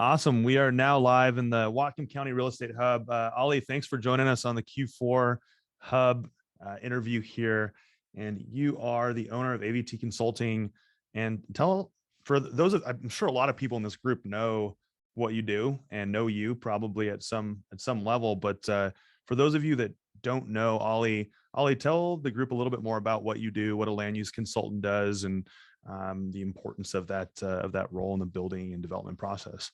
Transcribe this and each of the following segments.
Awesome. We are now live in the Whatcom County Real Estate Hub. Ollie, thanks for joining us on the Q4 Hub interview here. And you are the owner of AVT Consulting. And for those I'm sure a lot of people in this group know what you do and know you probably at some level. But for those of you that don't know Ollie, tell the group a little bit more about what you do, what a land use consultant does, and the importance of that role in the building and development process.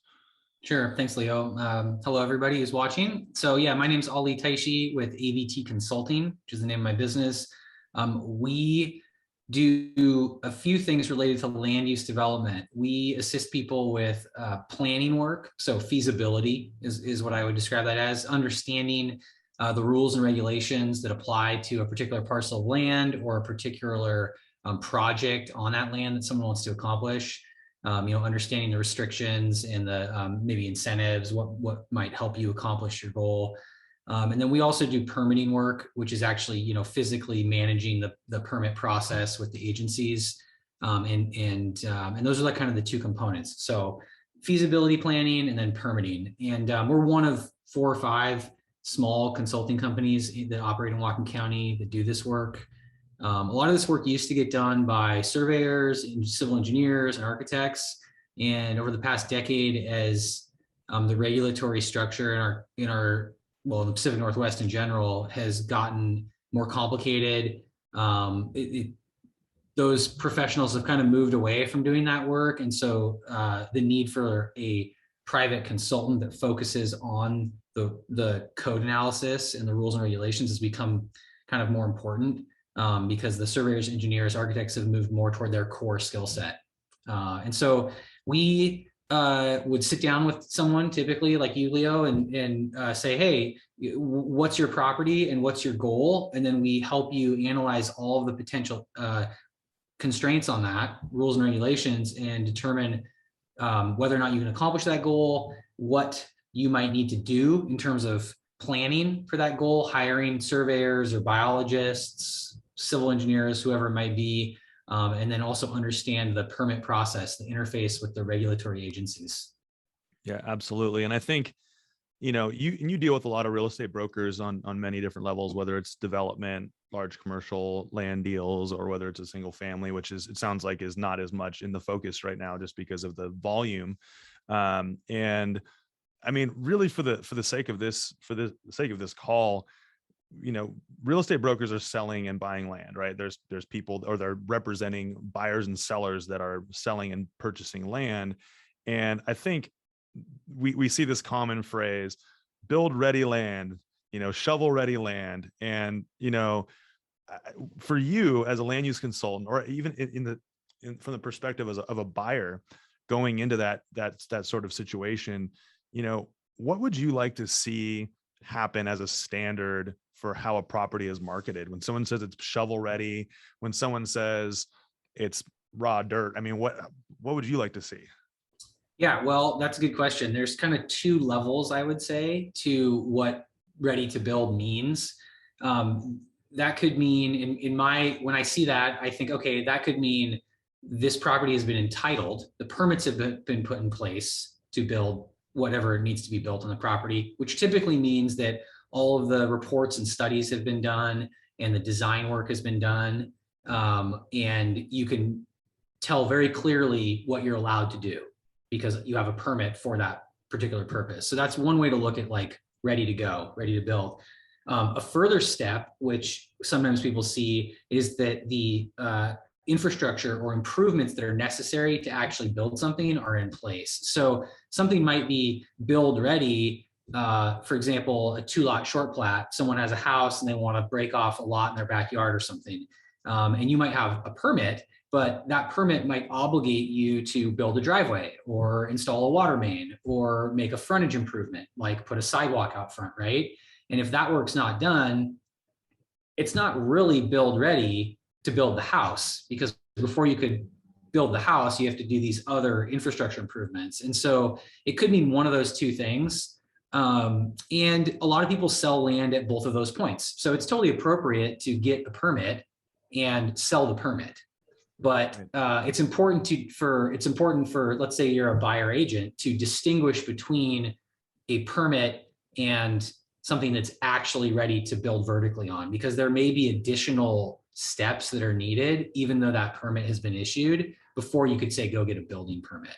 Sure. Thanks, Leo. Hello, everybody who's watching. So yeah, my name's Ollie Taysi with AVT Consulting, which is the name of my business. We do a few things related to land use development. We assist people with planning work. So feasibility is what I would describe that as, understanding the rules and regulations that apply to a particular parcel of land or a particular project on that land that someone wants to accomplish. Understanding the restrictions and the maybe incentives, what might help you accomplish your goal. And then we also do permitting work, which is actually, physically managing the permit process with the agencies. And those are like kind of the two components. So feasibility planning and then permitting. And we're one of 4 or 5 small consulting companies that operate in Whatcom County that do this work. A lot of this work used to get done by surveyors and civil engineers and architects. And over the past decade, as the regulatory structure in the Pacific Northwest in general has gotten more complicated, those professionals have kind of moved away from doing that work. And so the need for a private consultant that focuses on the code analysis and the rules and regulations has become kind of more important. Because the surveyors, engineers, architects have moved more toward their core skill set. And so we would sit down with someone, typically like you, Leo, and say, hey, what's your property and what's your goal? And then we help you analyze all of the potential constraints on that, rules and regulations, and determine whether or not you can accomplish that goal, what you might need to do in terms of planning for that goal, hiring surveyors or biologists, civil engineers, whoever it might be, and then also understand the permit process, the interface with the regulatory agencies. Yeah, absolutely. And I think, you deal with a lot of real estate brokers on many different levels, whether it's development, large commercial land deals, or whether it's a single family, which it sounds like is not as much in the focus right now just because of the volume. And I mean, really for the sake of this call, real estate brokers are selling and buying land, right? There's people, or they're representing buyers and sellers that are selling and purchasing land. And I think we see this common phrase, build ready land, shovel ready land. And, for you as a land use consultant, or even from the perspective of a buyer going into that sort of situation, what would you like to see happen as a standard for how a property is marketed? When someone says it's shovel ready, when someone says it's raw dirt, I mean, what would you like to see? Yeah, well, that's a good question. There's kind of 2 levels, I would say, to what ready to build means. That could mean when I see that, I think, okay, that could mean this property has been entitled, the permits have been put in place to build whatever needs to be built on the property, which typically means that all of the reports and studies have been done and the design work has been done. And you can tell very clearly what you're allowed to do because you have a permit for that particular purpose. So that's one way to look at like ready to go, ready to build. A further step, which sometimes people see, is that the infrastructure or improvements that are necessary to actually build something are in place. So something might be build ready. For example, a 2-lot short plat, someone has a house and they want to break off a lot in their backyard or something. And you might have a permit, but that permit might obligate you to build a driveway or install a water main or make a frontage improvement, like put a sidewalk out front, right? And if that work's not done, it's not really build ready to build the house, because before you could build the house, you have to do these other infrastructure improvements. And so it could mean one of those 2 things. And a lot of people sell land at both of those points. So it's totally appropriate to get a permit and sell the permit. But it's important for, let's say you're a buyer agent, to distinguish between a permit and something that's actually ready to build vertically on, because there may be additional steps that are needed, even though that permit has been issued, before you could say, go get a building permit.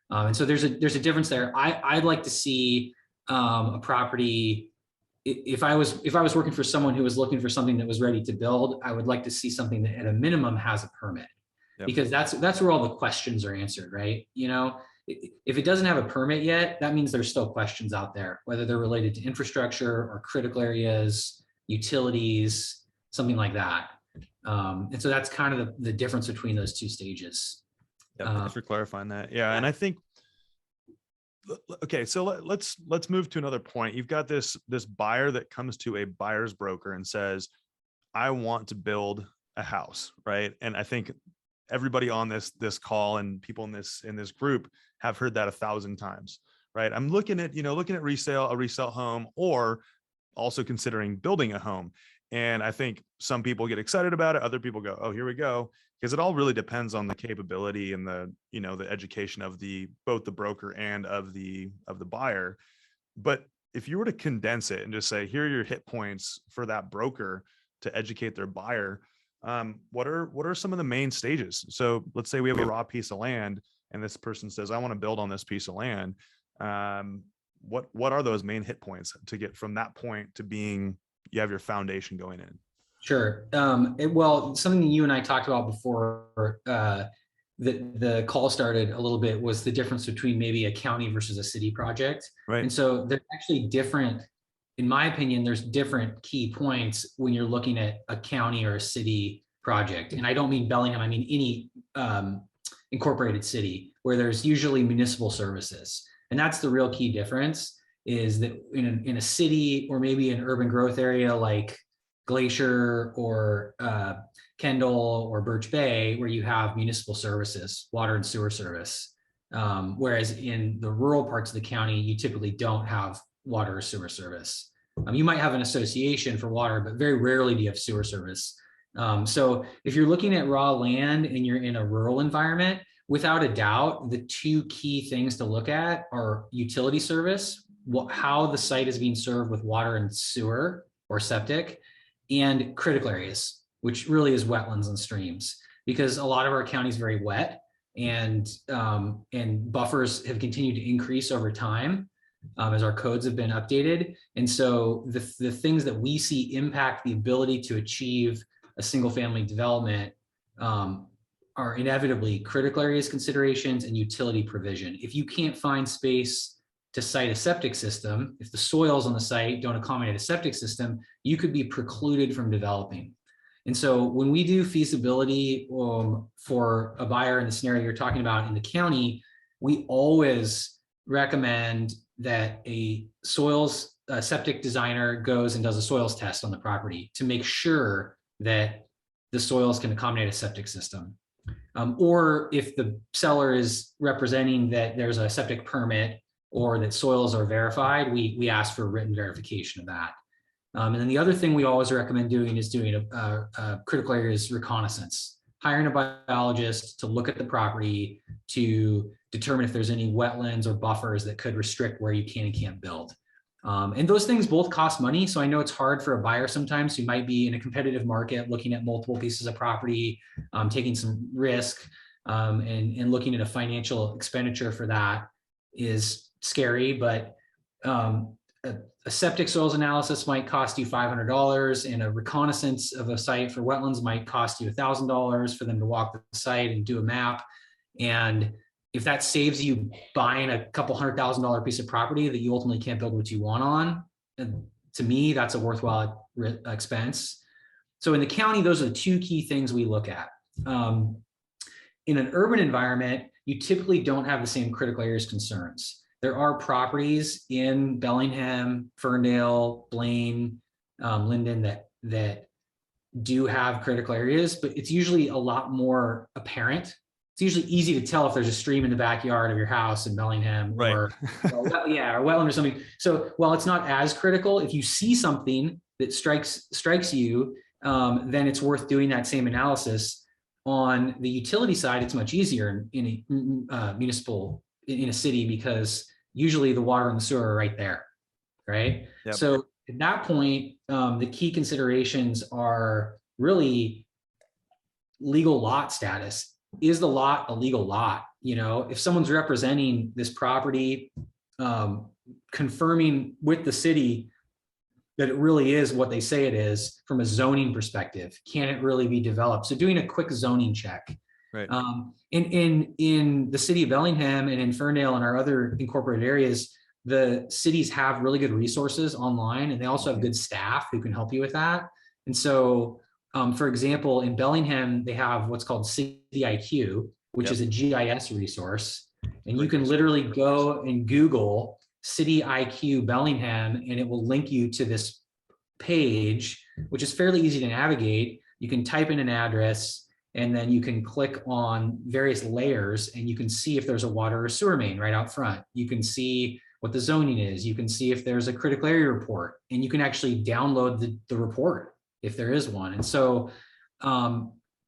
And so there's a difference there. I'd like to see a property. If I was working for someone who was looking for something that was ready to build, I would like to see something that at a minimum has a permit. Yep. Because that's where all the questions are answered, right? You know, if it doesn't have a permit yet, that means there's still questions out there, whether they're related to infrastructure or critical areas, utilities, something like that. And so that's kind of the difference between those two stages. Yeah, thanks for clarifying that. Yeah, and I think, okay, so let's move to another point. You've got this buyer that comes to a buyer's broker and says, I want to build a house, right? And I think everybody on this call and people in this group have heard that 1,000 times, right? I'm looking at a resale home, or also considering building a home. And I think some people get excited about it. Other people go, oh, here we go. Because it all really depends on the capability and the education of both the broker and of the buyer. But if you were to condense it and just say, here are your hit points for that broker to educate their buyer, what are some of the main stages? So let's say we have a raw piece of land and this person says, I want to build on this piece of land. What are those main hit points to get from that point to being, you have your foundation going in? Sure. Well, something you and I talked about before the call started a little bit was the difference between maybe a county versus a city project. Right. And so they're actually different. In my opinion, there's different key points when you're looking at a county or a city project. And I don't mean Bellingham, I mean any incorporated city, where there's usually municipal services. And that's the real key difference, is that in a city or maybe an urban growth area like Glacier or Kendall or Birch Bay, where you have municipal services, water and sewer service. Whereas in the rural parts of the county, you typically don't have water or sewer service. You might have an association for water, but very rarely do you have sewer service. So if you're looking at raw land and you're in a rural environment, without a doubt, the two key things to look at are utility service, how the site is being served with water and sewer or septic, and critical areas, which really is wetlands and streams, because a lot of our county is very wet, and buffers have continued to increase over time as our codes have been updated. And so the things that we see impact the ability to achieve a single family development are inevitably critical areas considerations and utility provision. If you can't find space to site a septic system, if the soils on the site don't accommodate a septic system, you could be precluded from developing. And so when we do feasibility for a buyer in the scenario you're talking about in the county, we always recommend that a septic designer goes and does a soils test on the property to make sure that the soils can accommodate a septic system. Or if the seller is representing that there's a septic permit or that soils are verified, we ask for written verification of that. And then the other thing we always recommend doing is doing a critical areas reconnaissance, hiring a biologist to look at the property to determine if there's any wetlands or buffers that could restrict where you can and can't build. And those things both cost money. So I know it's hard for a buyer sometimes who might be in a competitive market, looking at multiple pieces of property, taking some risk, and looking at a financial expenditure for that is scary. But a septic soils analysis might cost you $500, and a reconnaissance of a site for wetlands might cost you $1,000 for them to walk the site and do a map. And if that saves you buying a couple $100,000 piece of property that you ultimately can't build what you want on, and to me, that's a worthwhile expense. So in the county, those are the two key things we look at. In an urban environment, you typically don't have the same critical areas concerns. There are properties in Bellingham, Ferndale, Blaine, Linden that do have critical areas, but it's usually a lot more apparent. It's usually easy to tell if there's a stream in the backyard of your house in Bellingham, right, or wetland or something. So while it's not as critical, if you see something that strikes you, then it's worth doing that same analysis. On the utility side, it's much easier in a municipal, in a city, because usually the water and the sewer are right there, right? Yep. So at that point, the key considerations are really legal lot status. Is the lot a legal lot? You know, if someone's representing this property, confirming with the city that it really is what they say it is from a zoning perspective, can it really be developed? So doing a quick zoning check. Right. In the city of Bellingham and in Ferndale and our other incorporated areas, the cities have really good resources online, and they also have good staff who can help you with that. And so, for example, in Bellingham, they have what's called City IQ, which Yep. is a GIS resource. And you Great can resource. literally go and Google City IQ Bellingham, and it will link you to this page, which is fairly easy to navigate. You can type in an address, and then you can click on various layers, and you can see if there's a water or sewer main right out front. You can see what the zoning is. You can see if there's a critical area report, and you can actually download the report if there is one. And so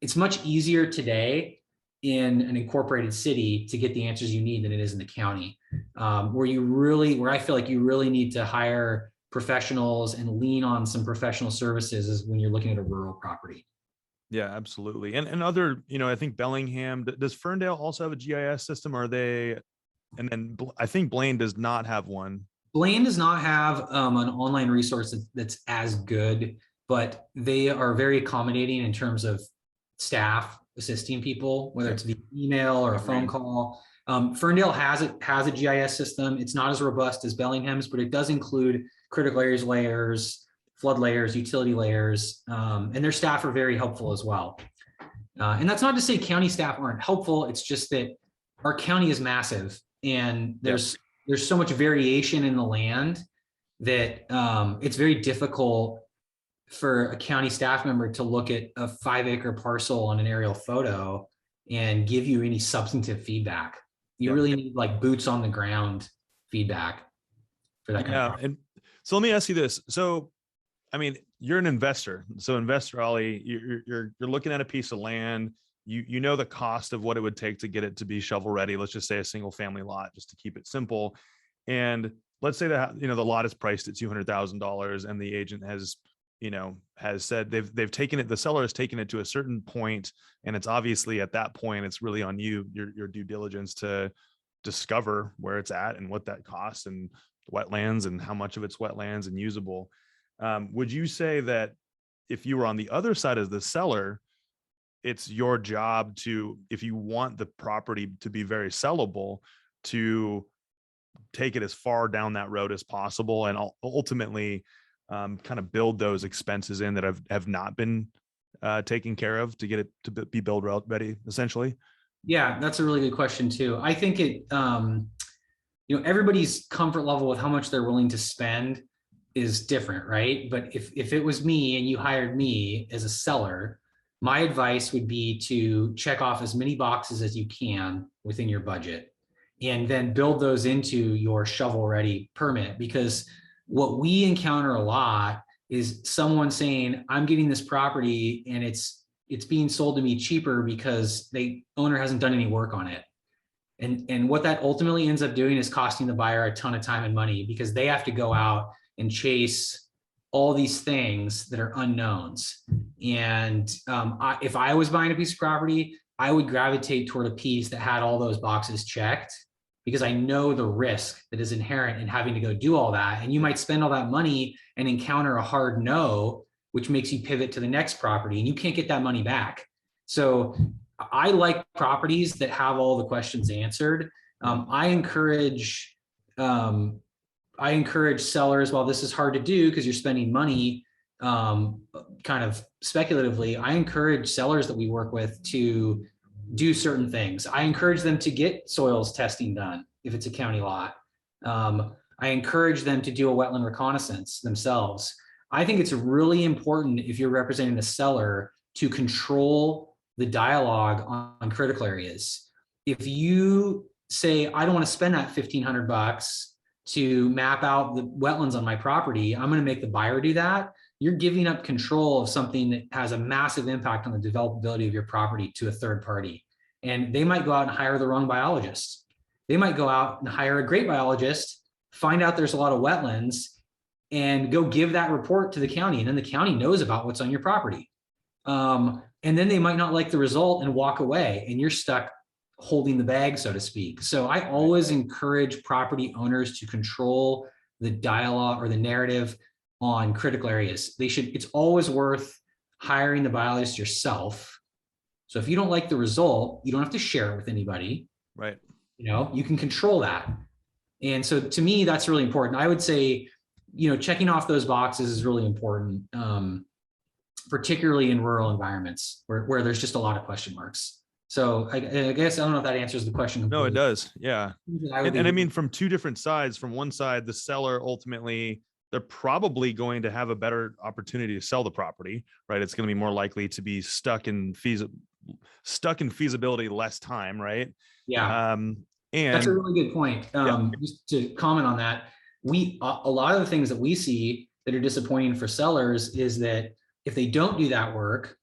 it's much easier today in an incorporated city to get the answers you need than it is in the county, where I feel like you really need to hire professionals and lean on some professional services is when you're looking at a rural property. Yeah, absolutely. And other, I think Bellingham, does Ferndale also have a GIS system? Are they, and then I think Blaine does not have one. Blaine does not have an online resource that's as good, but they are very accommodating in terms of staff assisting people, whether it's via email or a phone call. Ferndale has a GIS system. It's not as robust as Bellingham's, but it does include critical areas layers, flood layers, utility layers, and their staff are very helpful as well. And that's not to say county staff aren't helpful. It's just that our county is massive, and there's so much variation in the land that it's very difficult for a county staff member to look at a 5-acre parcel on an aerial photo and give you any substantive feedback. You really need like boots on the ground feedback for that kind of problem. And so let me ask you this. So, I mean, you're an investor. So investor Ollie, you're looking at a piece of land. You know the cost of what it would take to get it to be shovel ready. Let's just say a single family lot, just to keep it simple. And let's say that, the lot is priced at $200,000 and the agent has said they've taken it, the seller has taken it to a certain point, and it's obviously at that point, it's really on you, your due diligence to discover where it's at and what that costs and wetlands and how much of it's wetlands and usable. Would you say that if you were on the other side as the seller, it's your job to, if you want the property to be very sellable, to take it as far down that road as possible and ultimately kind of build those expenses in that have not been taken care of to get it to be build ready, essentially? Yeah, that's a really good question too. I think it, everybody's comfort level with how much they're willing to spend is different, right? But if it was me and you hired me as a seller, my advice would be to check off as many boxes as you can within your budget and then build those into your shovel ready permit. Because what we encounter a lot is someone saying, I'm getting this property and it's being sold to me cheaper because the owner hasn't done any work on it. And what that ultimately ends up doing is costing the buyer a ton of time and money, because they have to go out and chase all these things that are unknowns. And if I was buying a piece of property, I would gravitate toward a piece that had all those boxes checked, because I know the risk that is inherent in having to go do all that. And you might spend all that money and encounter a hard no, which makes you pivot to the next property, and you can't get that money back. So I like properties that have all the questions answered. I encourage sellers, while this is hard to do because you're spending money kind of speculatively, I encourage sellers that we work with to do certain things. I encourage them to get soils testing done if it's a county lot. I encourage them to do a wetland reconnaissance themselves. I think it's really important, if you're representing the seller, to control the dialogue on critical areas. If you say, I don't want to spend that $1,500 to map out the wetlands on my property, I'm going to make the buyer do that, you're giving up control of something that has a massive impact on the developability of your property to a third party. And they might go out and hire the wrong biologist. They might go out and hire a great biologist, find out there's a lot of wetlands, and go give that report to the county. And then the county knows about what's on your property. And then they might not like the result and walk away, and you're stuck holding the bag, so to speak. So I always encourage property owners to control the dialogue or the narrative on critical areas. It's always worth hiring the biologist yourself. So if you don't like the result, you don't have to share it with anybody. Right. You can control that. And so to me, that's really important. I would say, checking off those boxes is really important, particularly in rural environments where there's just a lot of question marks. So I guess I don't know if that answers the question. No, it does. Yeah. And I mean, from two different sides. From one side, the seller ultimately, they're probably going to have a better opportunity to sell the property, right? It's going to be more likely to be stuck in feasibility less time, right? Yeah. And that's a really good point. Just to comment on that, a lot of the things that we see that are disappointing for sellers is that if they don't do that work,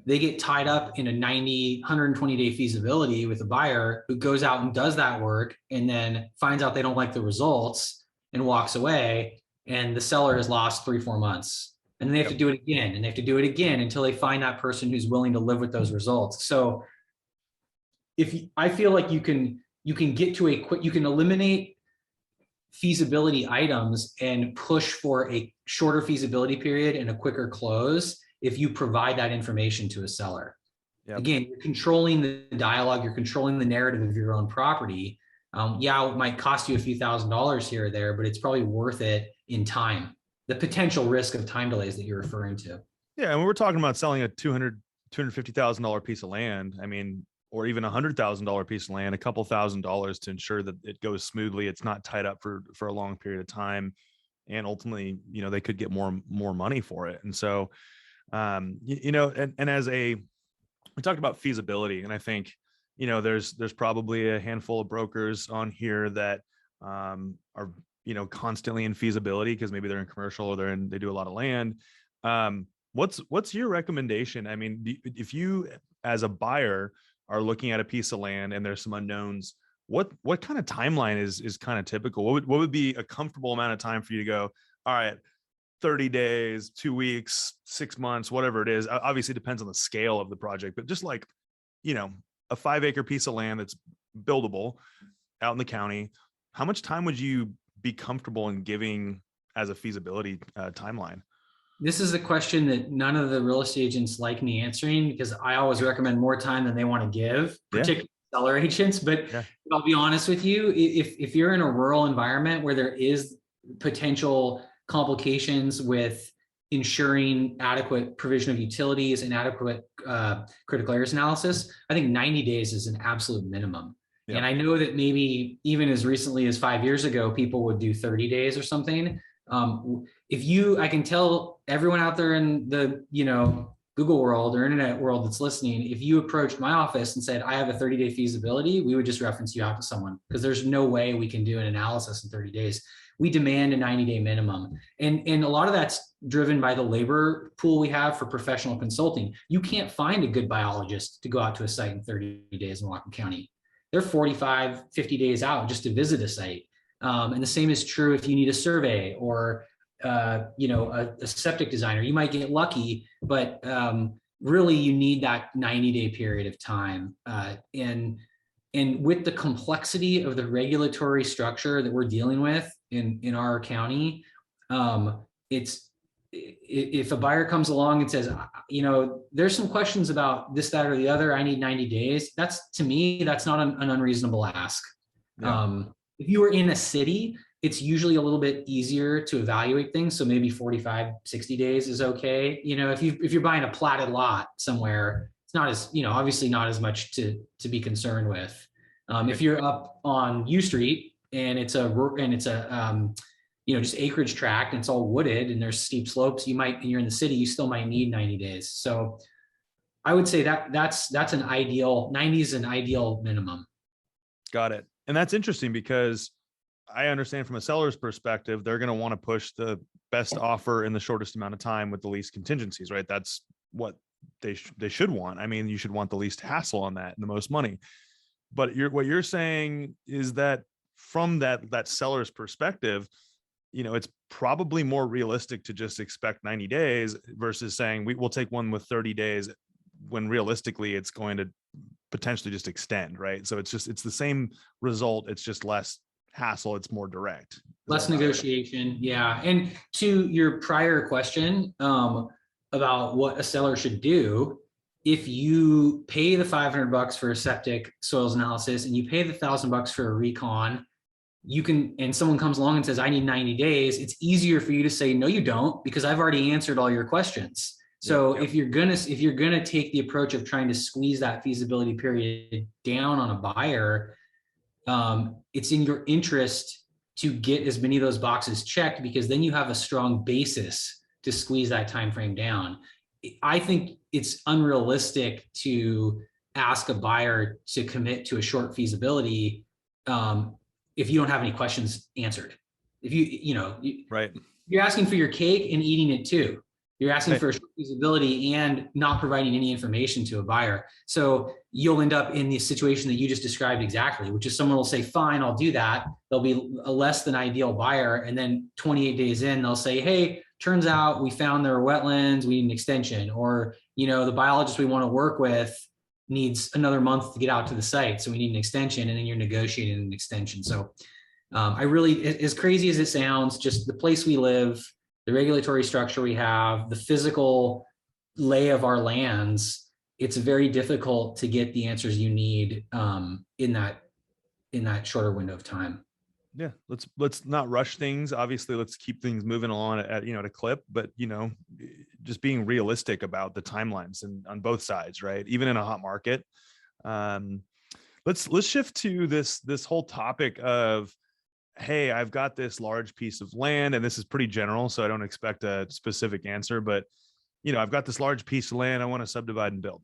they get tied up in a 120 day feasibility with a buyer who goes out and does that work and then finds out they don't like the results and walks away, and the seller has lost 3-4 months. And then they have to do it again, and they have to do it again until they find that person who's willing to live with those results. So I feel like you can get to you can eliminate feasibility items and push for a shorter feasibility period and a quicker close if you provide that information to a seller. Yep. Again, you're controlling the dialogue, you're controlling the narrative of your own property. It might cost you a few $1,000s here or there, but it's probably worth it in time. The potential risk of time delays that you're referring to. Yeah, and we're talking about selling a $250,000 piece of land. I mean, or even $100,000 piece of land, a couple $1,000s to ensure that it goes smoothly. It's not tied up for a long period of time, and ultimately, they could get more money for it. And so, and as we talked about feasibility, and I think, there's probably a handful of brokers on here that are, constantly in feasibility because maybe they're in commercial or they do a lot of land. What's your recommendation? I mean, if you as a buyer are looking at a piece of land and there's some unknowns, what kind of timeline is kind of typical? What would be a comfortable amount of time for you to go, all right, 30 days, 2 weeks, 6 months, whatever it is? Obviously it depends on the scale of the project, but just like, a 5-acre piece of land that's buildable out in the county, how much time would you be comfortable in giving as a feasibility timeline? This is a question that none of the real estate agents like me answering, because I always recommend more time than they want to give, particularly seller agents. But I'll be honest with you, if you're in a rural environment where there is potential complications with ensuring adequate provision of utilities and adequate critical areas analysis, I think 90 days is an absolute minimum. Yep. And I know that maybe even as recently as 5 years ago, people would do 30 days or something. I can tell everyone out there in the, Google world or internet world that's listening, if you approached my office and said, I have a 30-day feasibility, we would just reference you out to someone, because there's no way we can do an analysis in 30 days. We demand a 90-day minimum. And a lot of that's driven by the labor pool we have for professional consulting. You can't find a good biologist to go out to a site in 30 days in Whatcom County. They're 45, 50 days out just to visit a site. And the same is true if you need a survey or a septic designer. You might get lucky, but really you need that 90-day period of time. And with the complexity of the regulatory structure that we're dealing with in our county, if a buyer comes along and says, there's some questions about this, that, or the other, I need 90 days. To me, that's not an unreasonable ask. Yeah. If you were in a city, it's usually a little bit easier to evaluate things. So maybe 45, 60 days is okay. If you're buying a platted lot somewhere, it's not as, obviously not as much to be concerned with. If you're up on U Street and it's just acreage tract and it's all wooded and there's steep slopes, you're in the city, you still might need 90 days. So I would say that's an ideal, 90 is an ideal minimum. Got it. And that's interesting because I understand from a seller's perspective, they're going to want to push the best offer in the shortest amount of time with the least contingencies, right? That's what they should want. I mean, you should want the least hassle on that and the most money. But what you're saying is that from that seller's perspective, it's probably more realistic to just expect 90 days versus saying we will take one with 30 days when realistically it's going to potentially just extend, right? So it's the same result. It's just less hassle. It's more direct. Less negotiation. Yeah. And to your prior question about what a seller should do, if you pay the $500 for a septic soils analysis and you pay the $1,000 for a recon, you can, and someone comes along and says, I need 90 days. It's easier for you to say, no, you don't, because I've already answered all your questions. So if you're gonna take the approach of trying to squeeze that feasibility period down on a buyer, it's in your interest to get as many of those boxes checked, because then you have a strong basis to squeeze that time frame down. I think it's unrealistic to ask a buyer to commit to a short feasibility if you don't have any questions answered. If right, you're asking for your cake and eating it too. You're asking for a short feasibility and not providing any information to a buyer. So you'll end up in the situation that you just described exactly, which is someone will say, fine, I'll do that. They'll be a less than ideal buyer. And then 28 days in, they'll say, hey, turns out we found there are wetlands, we need an extension. Or, the biologist we want to work with needs another month to get out to the site, so we need an extension. And then you're negotiating an extension. So I really, as crazy as it sounds, just the place we live, the regulatory structure we have, the physical lay of our lands, it's very difficult to get the answers you need in that shorter window of time. Yeah, let's not rush things. Obviously, let's keep things moving along at a clip, but just being realistic about the timelines and on both sides, right? Even in a hot market. Let's shift to this whole topic of, hey, I've got this large piece of land, and this is pretty general, so I don't expect a specific answer, but I've got this large piece of land, I want to subdivide and build.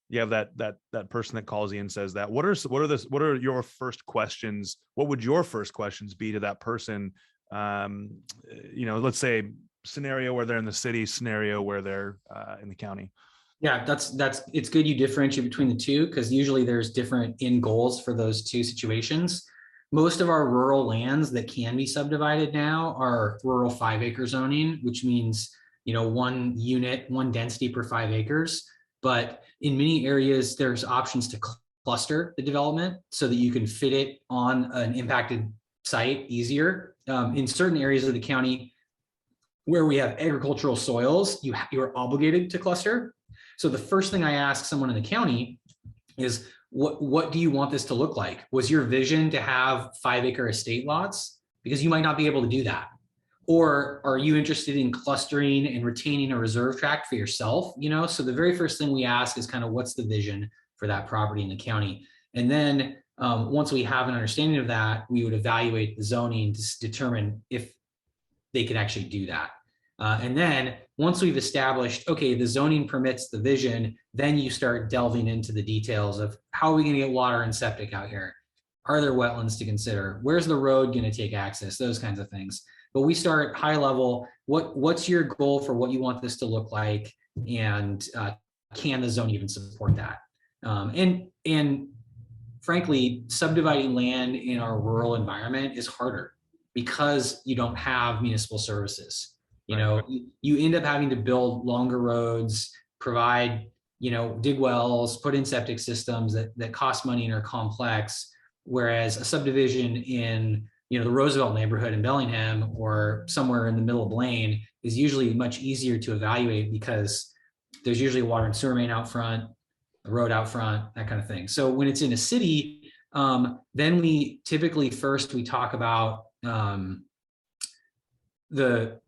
You have that person that calls you and says that. What are your first questions? What would your first questions be to that person? Let's say scenario where they're in the city, scenario where they're in the county. Yeah, it's good you differentiate between the two, because usually there's different end goals for those two situations. Most of our rural lands that can be subdivided now are rural 5-acre zoning, which means, one unit, one density per 5 acres. But in many areas, there's options to cluster the development so that you can fit it on an impacted site easier. In certain areas of the county where we have agricultural soils, you're obligated to cluster. So the first thing I ask someone in the county is, what do you want this to look like? Was your vision to have 5-acre estate lots? Because you might not be able to do that. Or are you interested in clustering and retaining a reserve tract for yourself? So the very first thing we ask is kind of, what's the vision for that property in the county? And then once we have an understanding of that, we would evaluate the zoning to determine if they can actually do that. And then once we've established, okay, the zoning permits the vision, then you start delving into the details of, how are we going to get water and septic out here? Are there wetlands to consider? Where's the road going to take access? Those kinds of things. But we start high level. What's your goal for what you want this to look like? And can the zone even support that? And frankly, subdividing land in our rural environment is harder because you don't have municipal services. You end up having to build longer roads, provide, dig wells, put in septic systems that cost money and are complex. Whereas a subdivision in, the Roosevelt neighborhood in Bellingham or somewhere in the middle of Blaine is usually much easier to evaluate, because there's usually a water and sewer main out front, a road out front, that kind of thing. So when it's in a city, then we typically first we talk about the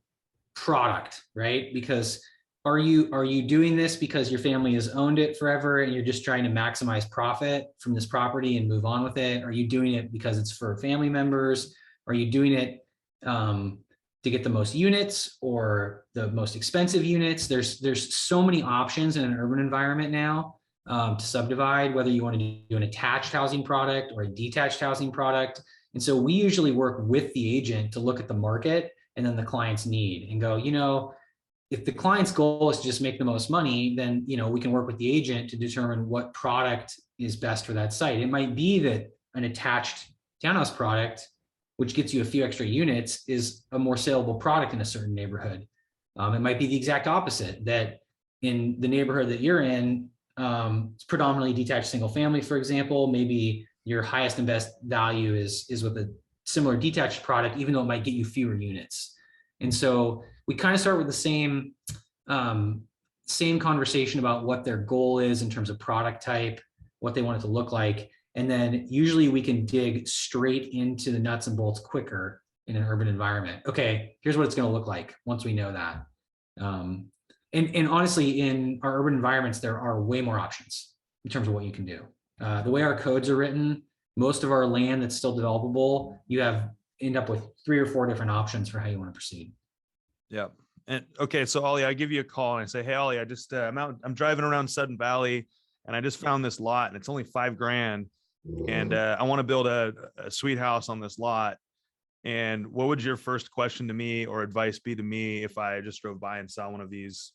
product, right? Because are you doing this because your family has owned it forever and you're just trying to maximize profit from this property and move on with it? Are you doing it because it's for family members? Are you doing it to get the most units or the most expensive units? There's so many options in an urban environment now to subdivide, whether you want to do an attached housing product or a detached housing product. And so we usually work with the agent to look at the market and then the client's need and go, if the client's goal is to just make the most money, then, we can work with the agent to determine what product is best for that site. It might be that an attached townhouse product, which gets you a few extra units, is a more saleable product in a certain neighborhood. It might be the exact opposite, that in the neighborhood that you're in, it's predominantly detached single family, for example. Maybe your highest and best value is with a similar detached product, even though it might get you fewer units. And so we kind of start with the same conversation about what their goal is in terms of product type, what they want it to look like. And then usually we can dig straight into the nuts and bolts quicker in an urban environment. Okay, here's what it's going to look like once we know that. And honestly, in our urban environments, there are way more options in terms of what you can do. The way our codes are written, most of our land that's still developable, you end up with 3 or 4 different options for how you want to proceed. Yeah. And okay, so Ollie, I give you a call and I say, hey, Ollie, I'm driving around Sudden Valley and I just found this lot and it's only $5,000 and I want to build a sweet house on this lot. And what would your first question to me or advice be to me if I just drove by and saw one of these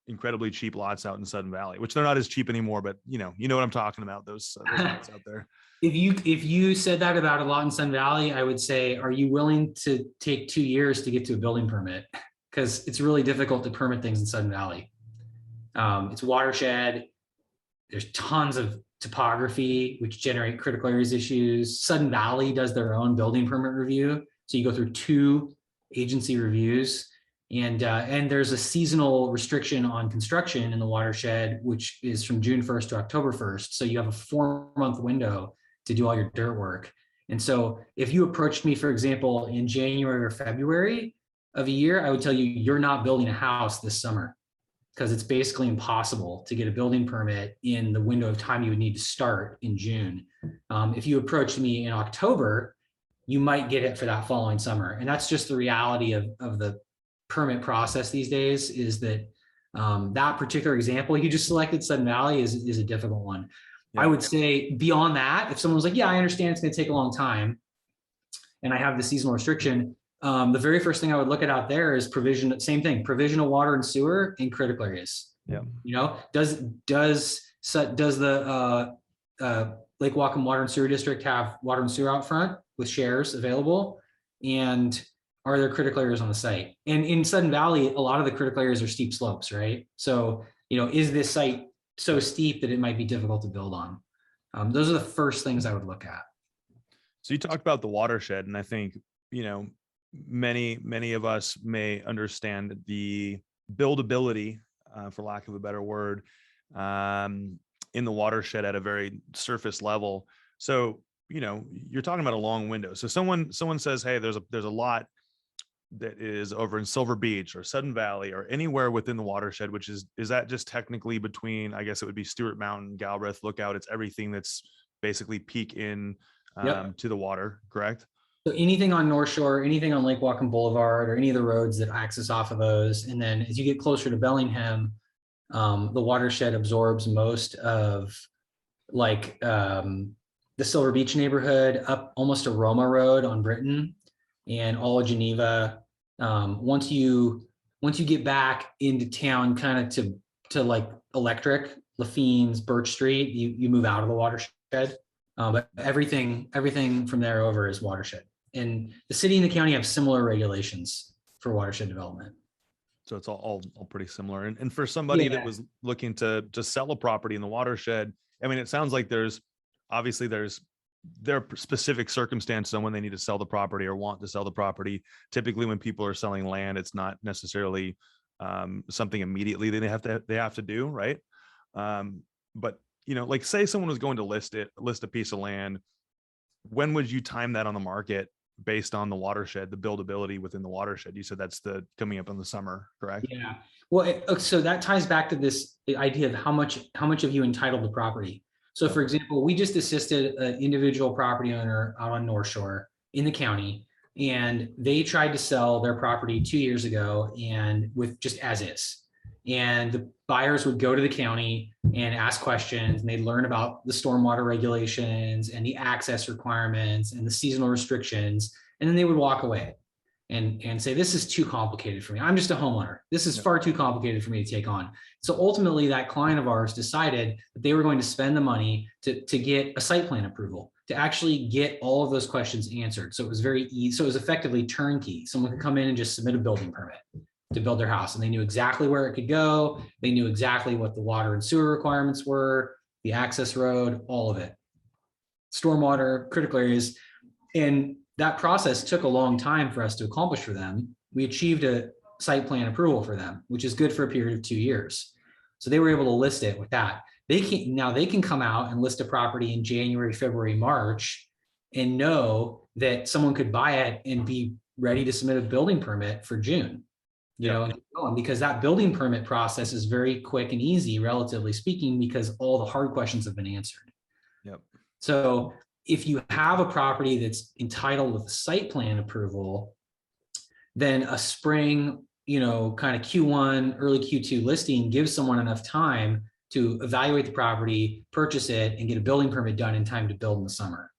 incredibly cheap lots out in Sudden Valley, which they're not as cheap anymore, but you know what I'm talking about, those lots out there. If you said that about a lot in Sun Valley, I would say, are you willing to take 2 years to get to a building permit? Because it's really difficult to permit things in Sudden Valley. It's watershed. There's tons of topography, which generate critical areas issues. Sudden Valley does their own building permit review. So you go through 2 agency reviews. And there's a seasonal restriction on construction in the watershed, which is from June 1st to October 1st. So you have a 4-month window to do all your dirt work. And so if you approached me, for example, in January or February of a year, I would tell you, you're not building a house this summer because it's basically impossible to get a building permit in the window of time you would need to start in June. If you approached me in October, you might get it for that following summer. And that's just the reality of the permit process these days, is that that particular example you just selected, Sudden Valley, is a difficult one. Yeah. I would say beyond that, if someone was like, yeah, I understand it's going to take a long time and I have the seasonal restriction, the very first thing I would look at out there is provision, same thing, provision of water and sewer in critical areas. Yeah. Does the Lake Whatcom Water and Sewer District have water and sewer out front with shares available? And are there critical areas on the site? And in Sudden Valley, a lot of the critical areas are steep slopes, right? So, is this site so steep that it might be difficult to build on? Those are the first things I would look at. So you talked about the watershed, and I think, many of us may understand the buildability, for lack of a better word, in the watershed at a very surface level. So, you're talking about a long window. So someone says, hey, there's a lot that is over in Silver Beach or Sudden Valley or anywhere within the watershed, which is that just technically between, I guess it would be Stewart Mountain, Galbraith Lookout. It's everything that's basically peak in to the water, correct? So anything on North Shore, anything on Lake Whatcom Boulevard, or any of the roads that access off of those. And then as you get closer to Bellingham, the watershed absorbs most of the Silver Beach neighborhood up almost to Roma Road on Britain and all of Geneva. Once you get back into town, kind of to like Electric, Lafine's, Birch Street, you move out of the watershed. But everything from there over is watershed. And the city and the county have similar regulations for watershed development. So it's all pretty similar. And for somebody that was looking to sell a property in the watershed, I mean, it sounds like there's there are specific circumstances on when they need to sell the property or want to sell the property. Typically when people are selling land, it's not necessarily something immediately that they have to do, right? But like say someone was going to list a piece of land, when would you time that on the market based on the watershed, the buildability within the watershed? You said that's coming up in the summer, correct? Yeah. Well, so that ties back to this idea of how much have you entitled the property. So for example, we just assisted an individual property owner out on North Shore in the county, and they tried to sell their property 2 years ago and with just as is. and the buyers would go to the county and ask questions, and they'd learn about the stormwater regulations and the access requirements and the seasonal restrictions. And then they would walk away and say, this is too complicated for me. I'm just a homeowner. This is far too complicated for me to take on. So ultimately that client of ours decided that they were going to spend the money to get a site plan approval, to actually get all of those questions answered. So it was very easy. So it was effectively turnkey. Someone could come in and just submit a building permit to build their house, and they knew exactly where it could go. They knew exactly what the water and sewer requirements were, the access road, all of it, stormwater, critical areas. And that process took a long time for us to accomplish for them. We achieved a site plan approval for them, which is good for a period of 2 years. So they were able to list it with that. Now they can come out and list a property in January, February, March, and know that someone could buy it and be ready to submit a building permit for June. Because that building permit process is very quick and easy, relatively speaking, because all the hard questions have been answered. Yep. So if you have a property that's entitled with a site plan approval, then a spring, kind of Q1, early Q2 listing gives someone enough time to evaluate the property, purchase it, and get a building permit done in time to build in the summer.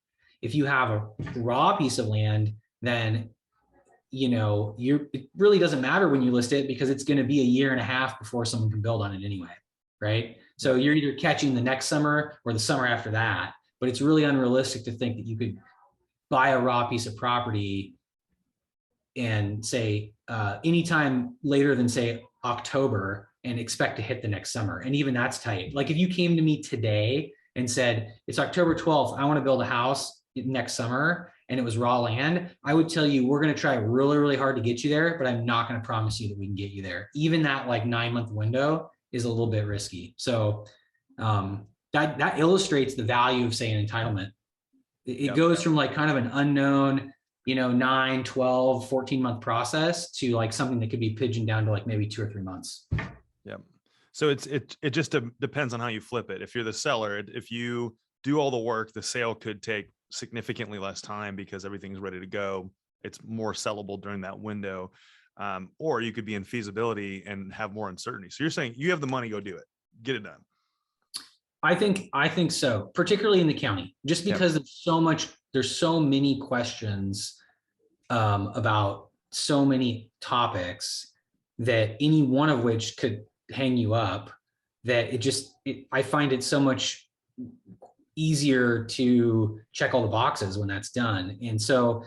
If you have a raw piece of land, then it really doesn't matter when you list it, because it's going to be a year and a half before someone can build on it anyway, right? So you're either catching the next summer or the summer after that, but it's really unrealistic to think that you could buy a raw piece of property and say anytime later than say October and expect to hit the next summer. And even that's tight. Like if you came to me today and said, it's October 12th, I want to build a house next summer, and it was raw land, I would tell you, we're going to try really, really hard to get you there, but I'm not going to promise you that we can get you there. Even that like 9-month window is a little bit risky. So that illustrates the value of, say, an entitlement. It goes from like kind of an unknown, 9, 12, 14-month process to like something that could be pigeoned down to like maybe 2 or 3 months. Yeah. So it just depends on how you flip it. If you're the seller, if you do all the work, the sale could take significantly less time because everything's ready to go. It's more sellable during that window. Or you could be in feasibility and have more uncertainty. So you're saying you have the money, go do it, get it done. I think so, particularly in the county, just because there's so many questions about so many topics that any one of which could hang you up, that I find it so much easier to check all the boxes when that's done. And so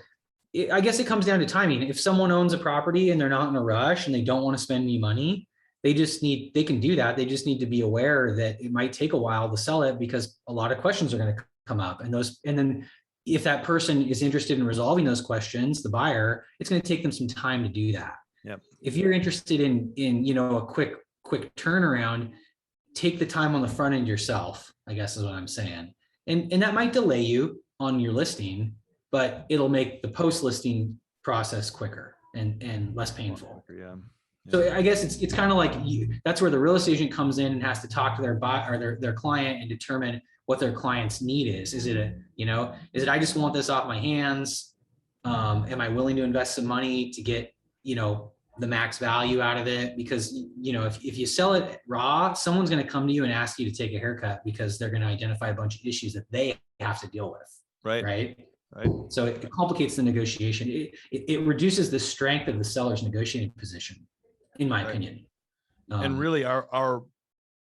I guess it comes down to timing. If someone owns a property and they're not in a rush and they don't want to spend any money, they can do that. They just need to be aware that it might take a while to sell it because a lot of questions are going to come up. And then if that person is interested in resolving those questions, the buyer, it's going to take them some time to do that. Yep. If you're interested in a quick turnaround, take the time on the front end yourself, I guess is what I'm saying. And that might delay you on your listing, but it'll make the post-listing process quicker and less painful. Yeah. So I guess it's kind of like that's where the real estate agent comes in and has to talk to their buyer or their client and determine what their client's need is. Is it I just want this off my hands? Am I willing to invest some money to get, the max value out of it? Because, if you sell it raw, someone's going to come to you and ask you to take a haircut because they're going to identify a bunch of issues that they have to deal with. Right. So it complicates the negotiation. It reduces the strength of the seller's negotiating position, in my opinion. And really our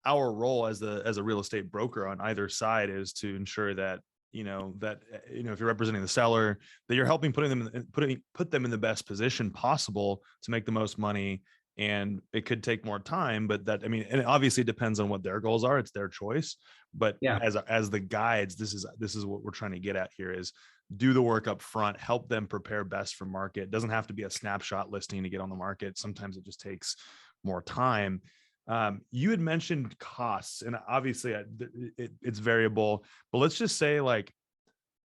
role as a real estate broker on either side is to ensure that, if you're representing the seller, that you're helping put them in the best position possible to make the most money. And it could take more time, but and it obviously depends on what their goals are. It's their choice. But as the guides, this is what we're trying to get at here is do the work up front, help them prepare best for market. It doesn't have to be a snapshot listing to get on the market. Sometimes it just takes more time. You had mentioned costs, and obviously it's variable, but let's just say like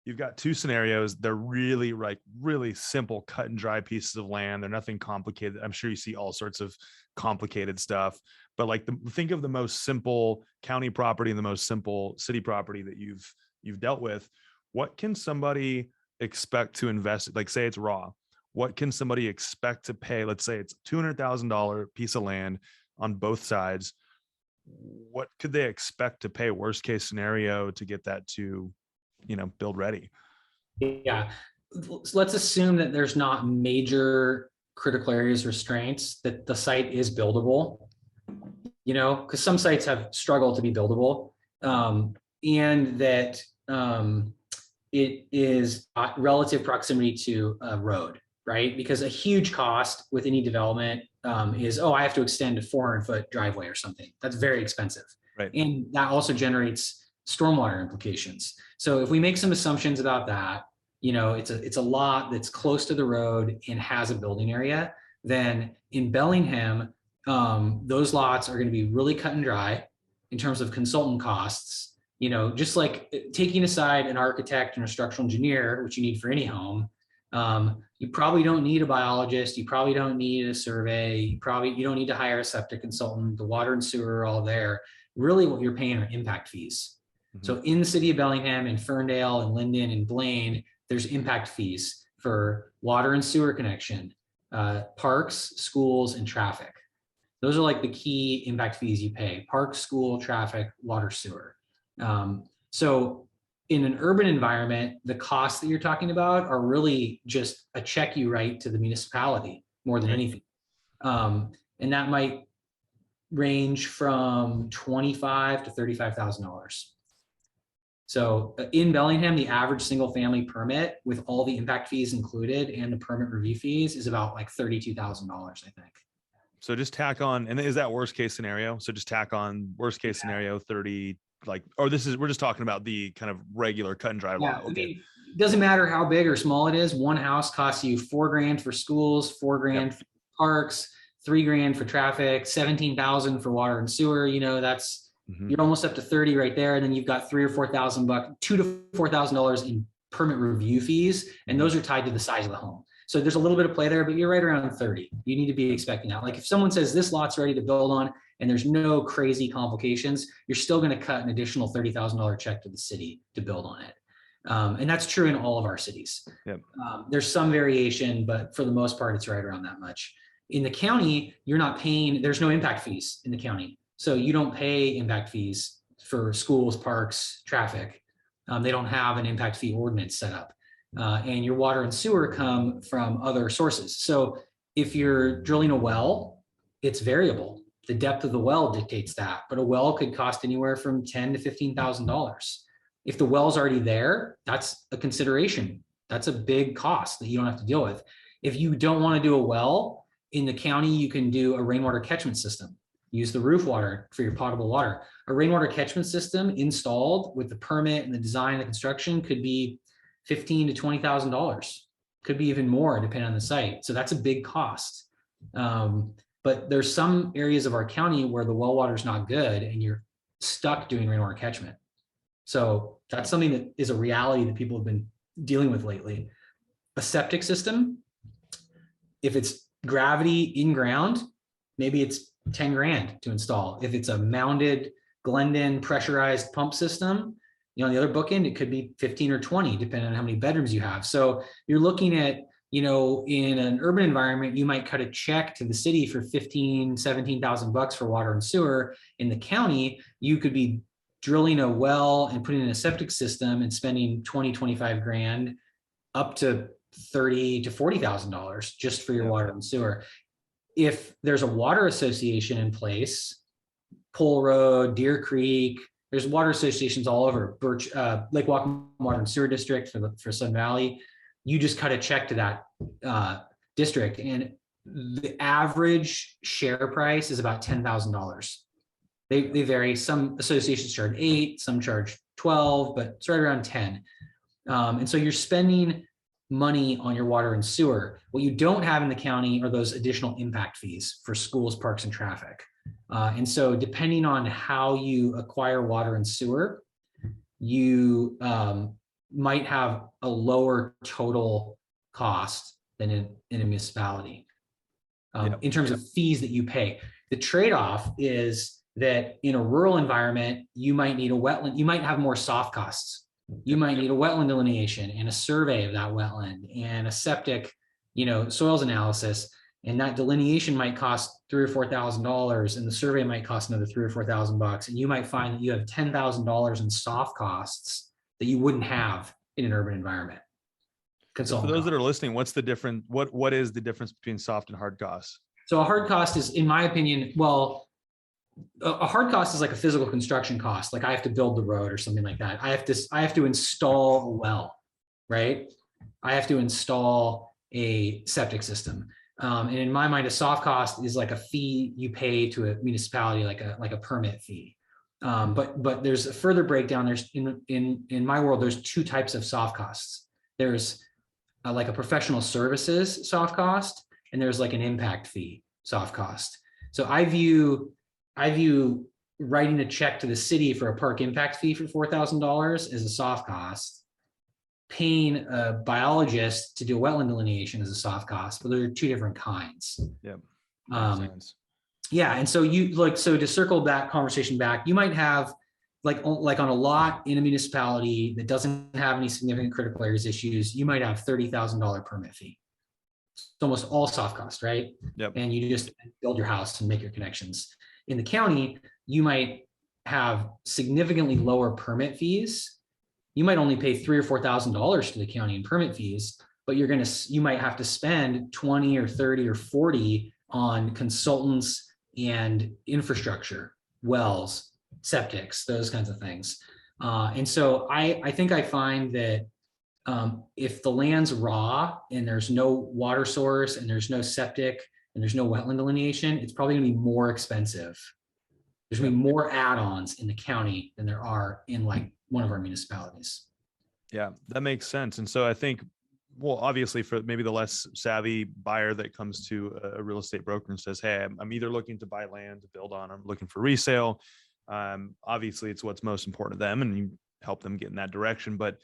you've got two scenarios. They're really simple, cut and dry pieces of land. They're nothing complicated. I'm sure you see all sorts of complicated stuff, but like think of the most simple county property and the most simple city property that you've dealt with. What can somebody expect to invest? Like say it's raw. What can somebody expect to pay? Let's say it's $200,000 piece of land on both sides, what could they expect to pay worst case scenario to get that to, build ready? Yeah. Let's assume that there's not major critical areas restraints, that the site is buildable, because some sites have struggled to be buildable, and that it is relative proximity to a road, right? Because a huge cost with any development is, I have to extend a 400-foot driveway or something. That's very expensive. Right. And that also generates stormwater implications. So if we make some assumptions about that, it's a lot that's close to the road and has a building area, then in Bellingham, those lots are going to be really cut and dry in terms of consultant costs. Just like taking aside an architect and a structural engineer, which you need for any home, you probably don't need a biologist. You probably don't need a survey. You don't need to hire a septic consultant. The water and sewer are all there. Really what you're paying are impact fees. Mm-hmm. So in the city of Bellingham and Ferndale and Linden and Blaine, there's impact fees for water and sewer connection, parks, schools, and traffic. Those are like the key impact fees you pay: park, school, traffic, water, sewer. So in an urban environment, the costs that you're talking about are really just a check you write to the municipality more than anything. And that might range from $25,000 to $35,000. So in Bellingham, the average single family permit with all the impact fees included and the permit review fees is about like $32,000, I think. So just tack on, and is that worst case scenario? So just tack on worst case scenario 30, we're just talking about the kind of regular cut and dry lot. Okay. I mean, it doesn't matter how big or small it is. One house costs you $4,000 for schools, $4,000 for parks, $3,000 for traffic, $17,000 for water and sewer. That's, you're almost up to 30 right there. And then you've got $3,000 or $4,000, $2,000 to $4,000 in permit review fees. And those are tied to the size of the home. So there's a little bit of play there, but you're right around 30. You need to be expecting that. Like if someone says this lot's ready to build on and there's no crazy complications, you're still going to cut an additional $30,000 check to the city to build on it. And that's true in all of our cities. Yep. There's some variation, but for the most part, it's right around that much. In the county, you're not paying, there's no impact fees in the county. So you don't pay impact fees for schools, parks, traffic. They don't have an impact fee ordinance set up. And your water and sewer come from other sources. So if you're drilling a well, it's variable. The depth of the well dictates that, but a well could cost anywhere from $10,000 to $15,000. If the well's already there, that's a consideration. That's a big cost that you don't have to deal with. If you don't want to do a well in the county, you can do a rainwater catchment system. Use the roof water for your potable water. A rainwater catchment system installed with the permit and the design and the construction could be $15,000 to $20,000. Could be even more depending on the site. So that's a big cost. But there's some areas of our county where the well water is not good and you're stuck doing rainwater catchment. So that's something that is a reality that people have been dealing with lately. A septic system, if it's gravity in ground, maybe it's 10 grand to install. If it's a mounded Glendon pressurized pump system, on the other bookend, it could be 15 or 20, depending on how many bedrooms you have. So you're looking at, in an urban environment, you might cut a check to the city for $15,000, $17,000 for water and sewer. In the county, you could be drilling a well and putting in a septic system and spending 20, 25 grand up to $30,000 to $40,000 just for your water and sewer. If there's a water association in place, Pole Road, Deer Creek, there's water associations all over, Lake Whatcom Water and Sewer District for Sun Valley. You just cut a check to that district, and the average share price is about $10,000. They vary. Some associations charge 8, some charge 12, but it's right around 10. And so you're spending money on your water and sewer. What you don't have in the county are those additional impact fees for schools, parks, and traffic. And so depending on how you acquire water and sewer, you might have a lower total cost than in a municipality in terms of fees that you pay. The trade-off is that in a rural environment, you might need a wetland, you might have more soft costs. You might need a wetland delineation and a survey of that wetland and a septic, soils analysis. and that delineation might cost $3,000 or $4,000, and the survey might cost another $3,000 or $4,000, and you might find that you have $10,000 in soft costs that you wouldn't have in an urban environment. So for those that are listening, what's the difference? What is the difference between soft and hard costs? So a hard cost is, in my opinion, well, a hard cost is like a physical construction cost. Like I have to build the road or something like that. I have to install a well, right? I have to install a septic system. And in my mind, a soft cost is like a fee you pay to a municipality, like a permit fee. But there's a further breakdown. There's in my world, there's two types of soft costs. There's like a professional services soft cost, and there's like an impact fee soft cost. So I view writing a check to the city for a park impact fee for $4,000 as a soft cost. Paying a biologist to do a wetland delineation is a soft cost, but there are two different kinds. Yep. Yeah, and so so to circle that conversation back, you might have like on a lot in a municipality that doesn't have any significant critical areas issues, you might have $30,000 permit fee. It's almost all soft cost, right? Yep. And you just build your house and make your connections. In the county, you might have significantly lower permit fees. You might only pay $3,000 or $4,000 to the county in permit fees, but you might have to spend 20 or 30 or 40 on consultants and infrastructure, wells, septics, those kinds of things. And so I think I find that if the land's raw and there's no water source and there's no septic and there's no wetland delineation, it's probably gonna be more expensive. There's gonna be more add-ons in the county than there are in like one of our municipalities. Yeah, that makes sense. And so I think, well, obviously for maybe the less savvy buyer that comes to a real estate broker and says, hey, I'm either looking to buy land to build on, I'm looking for resale. Obviously it's what's most important to them and you help them get in that direction. But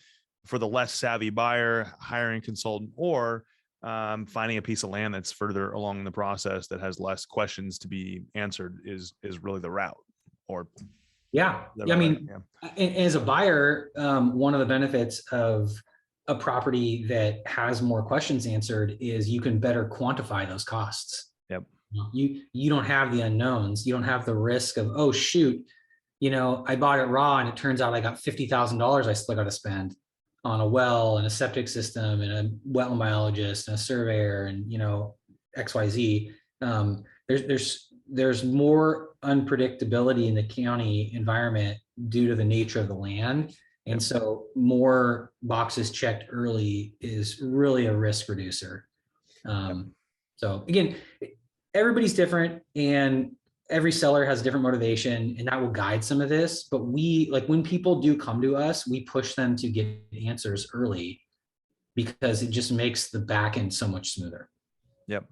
for the less savvy buyer, hiring a consultant or finding a piece of land that's further along the process that has less questions to be answered is really the route. Or yeah, I mean, as a buyer, one of the benefits of a property that has more questions answered is you can better quantify those costs. Yep. You don't have the unknowns. You don't have the risk of, oh shoot, I bought it raw and it turns out I got $50,000 I still got to spend on a well and a septic system and a wetland biologist and a surveyor and XYZ. There's more unpredictability in the county environment due to the nature of the land. And so more boxes checked early is really a risk reducer. So again, everybody's different and every seller has a different motivation and that will guide some of this. But when people do come to us, we push them to get answers early because it just makes the back end so much smoother. Yep.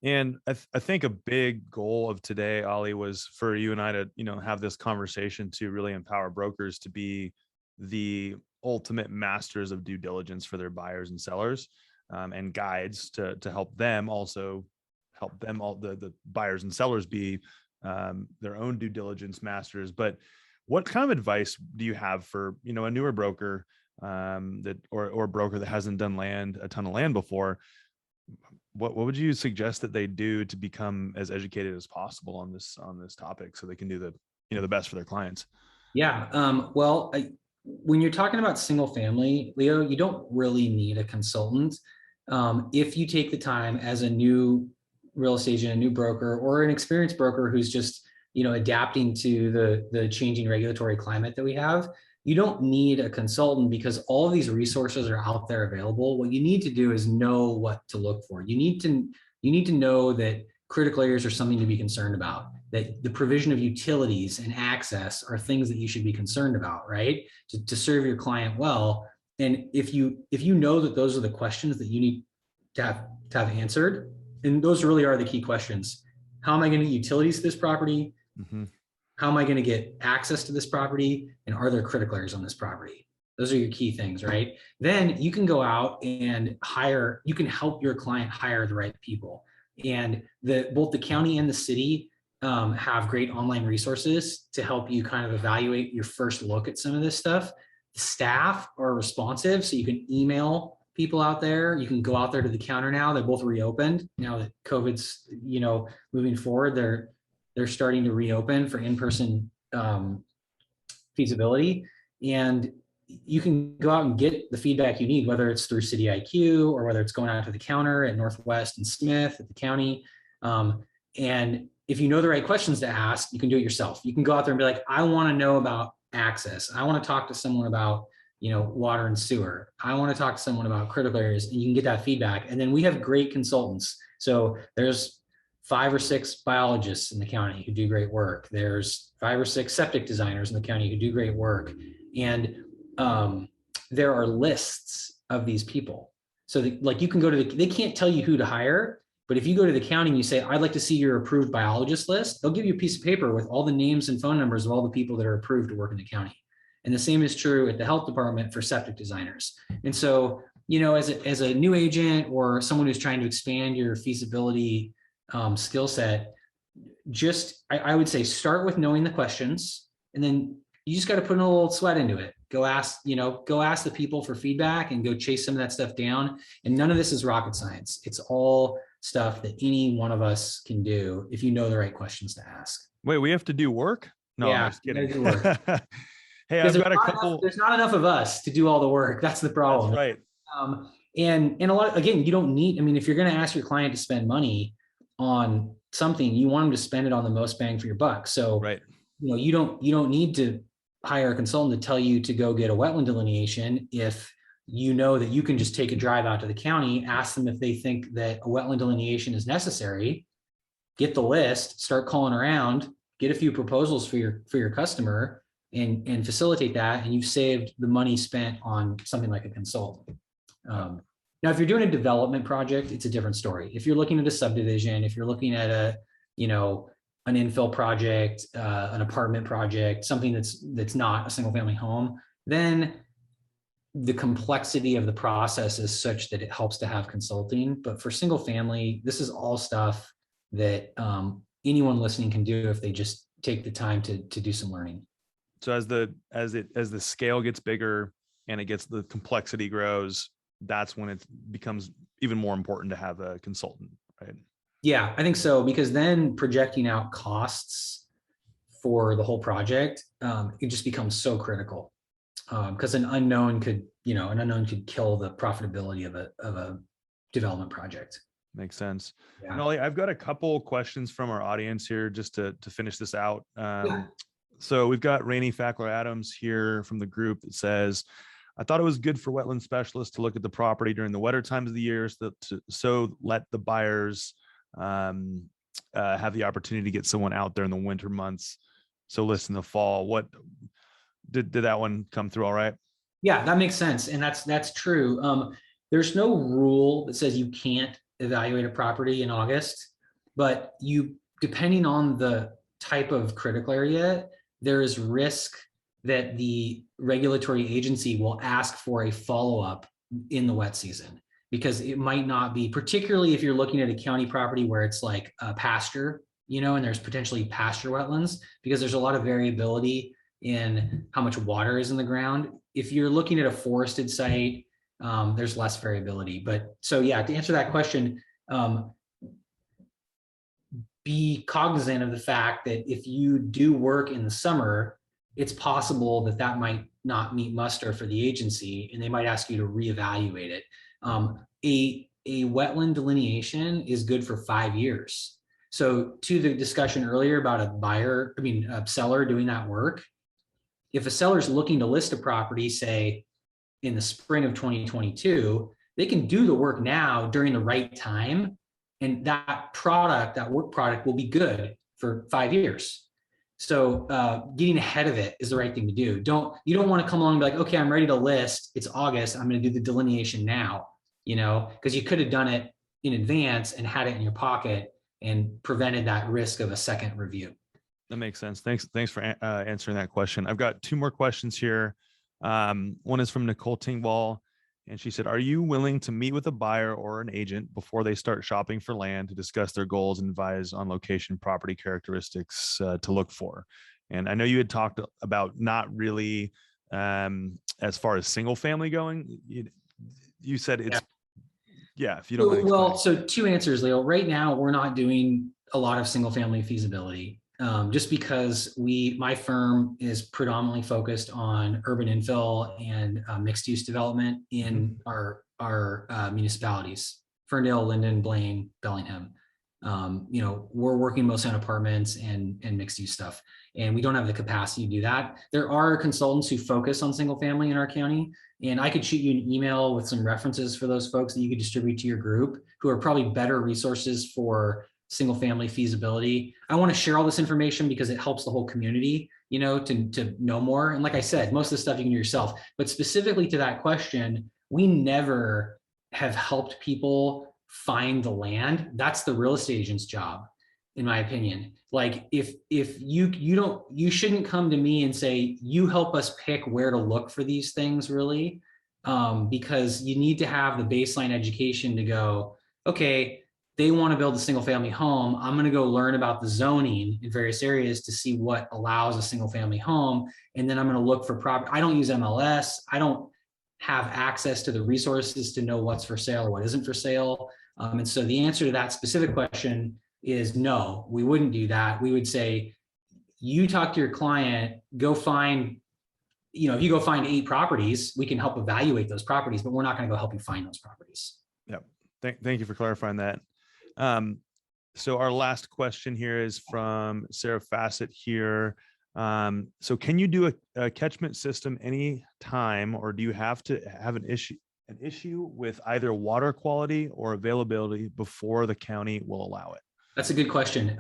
And I think a big goal of today, Ollie, was for you and I to, have this conversation to really empower brokers to be the ultimate masters of due diligence for their buyers and sellers, and guides to help them also help them all the buyers and sellers be their own due diligence masters. But what kind of advice do you have for, a newer broker or a broker that hasn't done a ton of land before? What would you suggest that they do to become as educated as possible on this topic so they can do the best for their clients? Yeah. When you're talking about single family, Leo, you don't really need a consultant. If you take the time as a new real estate agent, a new broker, or an experienced broker who's just, adapting to the changing regulatory climate that we have, you don't need a consultant because all of these resources are out there available. What you need to do is know what to look for. You need to know that critical areas are something to be concerned about, that the provision of utilities and access are things that you should be concerned about, right? To serve your client well. And if you know that those are the questions that you need to have answered, and those really are the key questions. How am I going to get utilities to this property? Mm-hmm. How am I going to get access to this property? And are there critical areas on this property? Those are your key things, right? Then you can go out and you can help your client hire the right people. And both the county and the city have great online resources to help you kind of evaluate your first look at some of this stuff. The staff are responsive, so you can email people out there. You can go out there to the counter now. They're both reopened now that COVID's, moving forward. They're starting to reopen for in-person feasibility, and you can go out and get the feedback you need, whether it's through City IQ or whether it's going out to the counter at Northwest and Smith at the county. And if you know the right questions to ask, you can do it yourself. You can go out there and be like, I want to know about access. I want to talk to someone about, water and sewer. I want to talk to someone about critical areas, and you can get that feedback. And then we have great consultants. So there's 5 or 6 biologists in the county who do great work. There's 5 or 6 septic designers in the county who do great work. And there are lists of these people. So you can go to they can't tell you who to hire, but if you go to the county and you say, I'd like to see your approved biologist list, they'll give you a piece of paper with all the names and phone numbers of all the people that are approved to work in the county. And the same is true at the health department for septic designers. And so, as a new agent or someone who's trying to expand your feasibility skill set, I would say start with knowing the questions, and then you just got to put a little sweat into it. Go ask the people for feedback and go chase some of that stuff down. And none of this is rocket science. It's all stuff that any one of us can do if you know the right questions to ask. Wait, we have to do work? No, yeah, I'm just kidding. do work. Hey, I've got a couple. There's not enough of us to do all the work. That's the problem. That's right. And a lot, again, you don't need, if you're going to ask your client to spend money on something, you want them to spend it on the most bang for your buck. So, right. You don't need to hire a consultant to tell you to go get a wetland delineation if you know that you can just take a drive out to the county, ask them if they think that a wetland delineation is necessary, get the list, start calling around, get a few proposals for your customer, and facilitate that, and you've saved the money spent on something like a consultant. Now, if you're doing a development project, it's a different story. If you're looking at a subdivision, if you're looking at an infill project, an apartment project, something that's not a single family home, then the complexity of the process is such that it helps to have consulting. But for single family, this is all stuff that anyone listening can do if they just take the time to do some learning. So as the scale gets bigger and the complexity grows, that's when it becomes even more important to have a consultant, right? Yeah, I think so, because then projecting out costs for the whole project, it just becomes so critical, because an unknown could kill the profitability of a development project. Makes sense. Yeah. Nolly, I've got a couple questions from our audience here just to finish this out. So we've got Rainey Fackler Adams here from the group that says, I thought it was good for wetland specialists to look at the property during the wetter times of the year, so let the buyers have the opportunity to get someone out there in the winter months. So list in the fall. What did that one come through all right? Yeah, that makes sense. And that's true. There's no rule that says you can't evaluate a property in August, but depending on the type of critical area, there is risk that the regulatory agency will ask for a follow-up in the wet season, because it might not be, particularly if you're looking at a county property where it's like a pasture, and there's potentially pasture wetlands, because there's a lot of variability in how much water is in the ground. If you're looking at a forested site, there's less variability. But so, yeah, to answer that question, be cognizant of the fact that if you do work in the summer, it's possible that might not meet muster for the agency, and they might ask you to reevaluate it. A wetland delineation is good for 5 years. So to the discussion earlier about a seller doing that work, if a seller's looking to list a property, say in the spring of 2022, they can do the work now during the right time, and that work product will be good for 5 years. So getting ahead of it is the right thing to do. You don't want to come along and be like, okay, I'm ready to list. It's August. I'm going to do the delineation now, because you could have done it in advance and had it in your pocket and prevented that risk of a second review. That makes sense. Thanks for answering that question. I've got 2 more questions here. One is from Nicole Tingwall, and she said, are you willing to meet with a buyer or an agent before they start shopping for land to discuss their goals and advise on location, property characteristics to look for? And I know you had talked about not really as far as single family going. you said Yeah. it's, yeah, if you don't mind explaining. Well, so two answers, Leo. Right now, we're not doing a lot of single family feasibility, just because my firm is predominantly focused on urban infill and mixed use development in our municipalities, Ferndale, Linden, Blaine, Bellingham. We're working mostly on apartments and mixed use stuff, and we don't have the capacity to do that. There are consultants who focus on single family in our county, and I could shoot you an email with some references for those folks that you could distribute to your group, who are probably better resources for single family feasibility. I want to share all this information because it helps the whole community, to know more. And like I said, most of the stuff you can do yourself, but specifically to that question, we never have helped people find the land. That's the real estate agent's job, in my opinion. Like if you shouldn't come to me and say, you help us pick where to look for these things, really, because you need to have the baseline education to go, okay, they want to build a single family home. I'm going to go learn about the zoning in various areas to see what allows a single family home. And then I'm going to look for property. I don't use MLS. I don't have access to the resources to know what's for sale or what isn't for sale. And so the answer to that specific question is no, we wouldn't do that. We would say, you talk to your client, go find, if you go find 8 properties, we can help evaluate those properties, but we're not going to go help you find those properties. Yep. Thank you for clarifying that. So our last question here is from Sarah Fassett here. So can you do a catchment system any time, or do you have to have an issue with either water quality or availability before the county will allow it? That's a good question.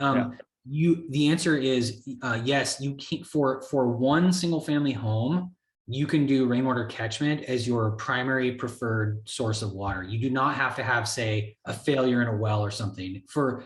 The answer is yes. You can, for one single family home, you can do rainwater catchment as your primary preferred source of water. You do not have to have, say, a failure in a well or something. For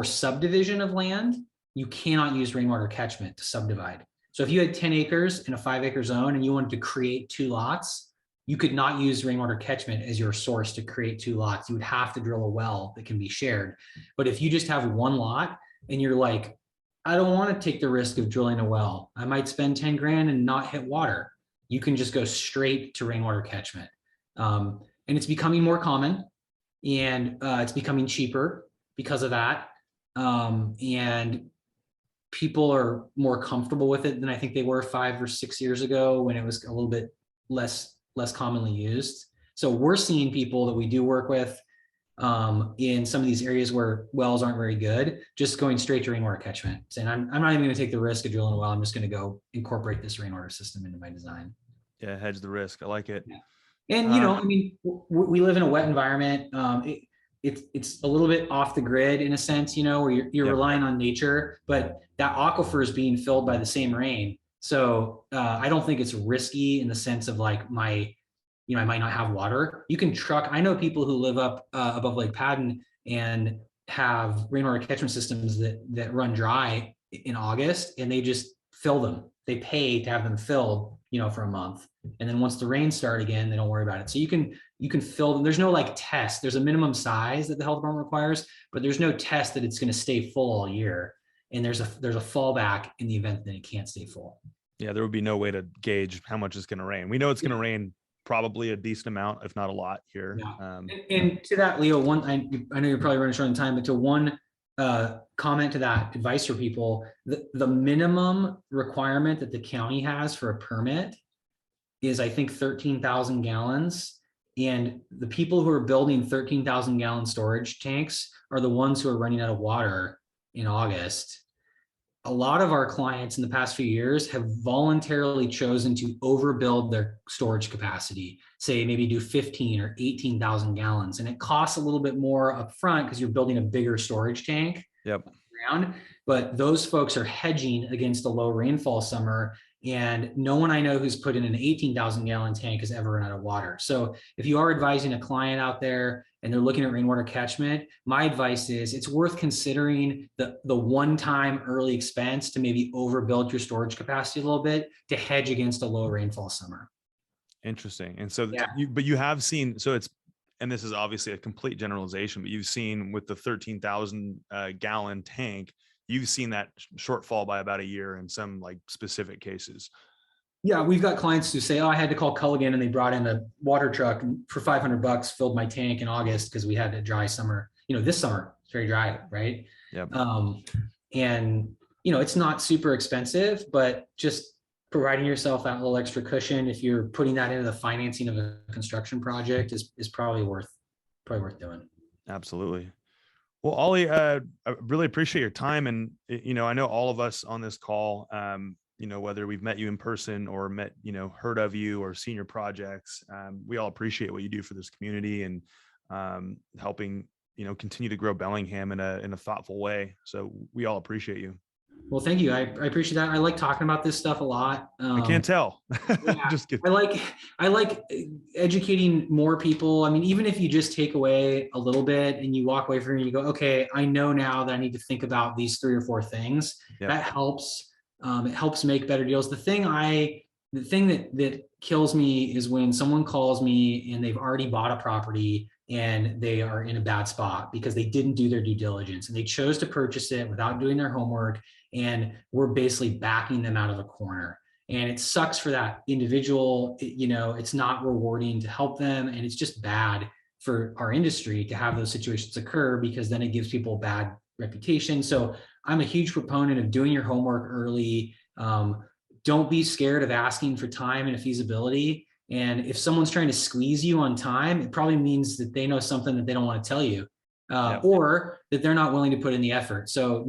subdivision of land, you cannot use rainwater catchment to subdivide. So if you had 10 acres in a 5-acre zone and you wanted to create 2 lots, you could not use rainwater catchment as your source to create 2 lots. You would have to drill a well that can be shared. But if you just have 1 lot and you're like, I don't want to take the risk of drilling a well, I might spend 10 grand and not hit water, you can just go straight to rainwater catchment. And it's becoming more common, and it's becoming cheaper because of that. And people are more comfortable with it than I think they were 5 or 6 years ago, when it was a little bit less commonly used. So we're seeing people that we do work with in some of these areas where wells aren't very good, just going straight to rainwater catchment, saying, I'm not even going to take the risk of drilling a well. I'm just going to go incorporate this rainwater system into my design. Yeah, hedge the risk. I like it. Yeah. And we live in a wet environment. It's a little bit off the grid in a sense, where you're relying on nature, but that aquifer is being filled by the same rain. So I don't think it's risky in the sense of like I might not have water. You can truck. I know people who live up above Lake Padden and have rainwater catchment systems that run dry in August, and they just fill them. They pay to have them filled, for a month. And then once the rains start again, they don't worry about it. So you can fill them. There's no like test. There's a minimum size that the health department requires, but there's no test that it's going to stay full all year. And there's a fallback in the event that it can't stay full. Yeah, there would be no way to gauge how much it's going to rain. We know it's going to rain probably a decent amount, if not a lot here. Yeah. And to that, Leo, I know you're probably running short on time, but to one comment to that advice for people, the minimum requirement that the county has for a permit is, I think, 13,000 gallons. And the people who are building 13,000 gallon storage tanks are the ones who are running out of water in August. A lot of our clients in the past few years have voluntarily chosen to overbuild their storage capacity, say maybe do 15 or 18,000 gallons. And it costs a little bit more upfront because you're building a bigger storage tank. Yep. Around, but those folks are hedging against a low rainfall summer. And no one I know who's put in an 18,000 gallon tank has ever run out of water. So if you are advising a client out there and they're looking at rainwater catchment, my advice is it's worth considering the one-time early expense to maybe overbuild your storage capacity a little bit to hedge against a low rainfall summer. Interesting. And so, you have seen, so it's, and this is obviously a complete generalization, but you've seen with the 13,000 gallon tank, you've seen that shortfall by about a year in some like specific cases. Yeah, we've got clients who say, "Oh, I had to call Culligan, and they brought in a water truck for $500, filled my tank in August because we had a dry summer. This summer it's very dry, right? Yep. And it's not super expensive, but just providing yourself that little extra cushion if you're putting that into the financing of a construction project is probably worth doing. Absolutely. Well, Ollie, I really appreciate your time. And, I know all of us on this call, whether we've met you in person or heard of you or seen your projects, we all appreciate what you do for this community and helping, continue to grow Bellingham in a thoughtful way. So we all appreciate you. Well, thank you. I appreciate that. I like talking about this stuff a lot. I can't tell. Yeah, Just kidding. I like educating more people. I mean, even if you just take away a little bit and you walk away from it and you go, okay, I know now that I need to think about these 3 or 4 things. Yep. That helps. It helps make better deals. The thing that kills me is when someone calls me and they've already bought a property and they are in a bad spot because they didn't do their due diligence and they chose to purchase it without doing their homework. And we're basically backing them out of a corner. And it sucks for that individual. It's not rewarding to help them. And it's just bad for our industry to have those situations occur because then it gives people a bad reputation. So I'm a huge proponent of doing your homework early. Don't be scared of asking for time and a feasibility. And if someone's trying to squeeze you on time, it probably means that they know something that they don't want to tell you. Or that they're not willing to put in the effort. So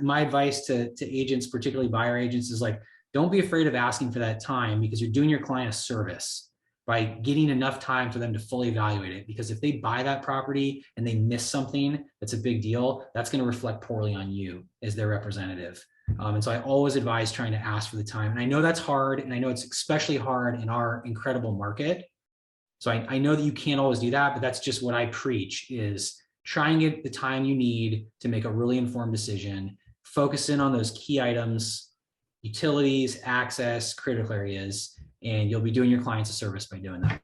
my advice to agents, particularly buyer agents, is like, don't be afraid of asking for that time because you're doing your client a service by getting enough time for them to fully evaluate it. Because if they buy that property and they miss something that's a big deal, that's going to reflect poorly on you as their representative. And so I always advise trying to ask for the time. And I know that's hard. And I know it's especially hard in our incredible market. So I know that you can't always do that, but that's just what I preach is try and get the time you need to make a really informed decision. Focus in on those key items, utilities, access, critical areas, and you'll be doing your clients a service by doing that.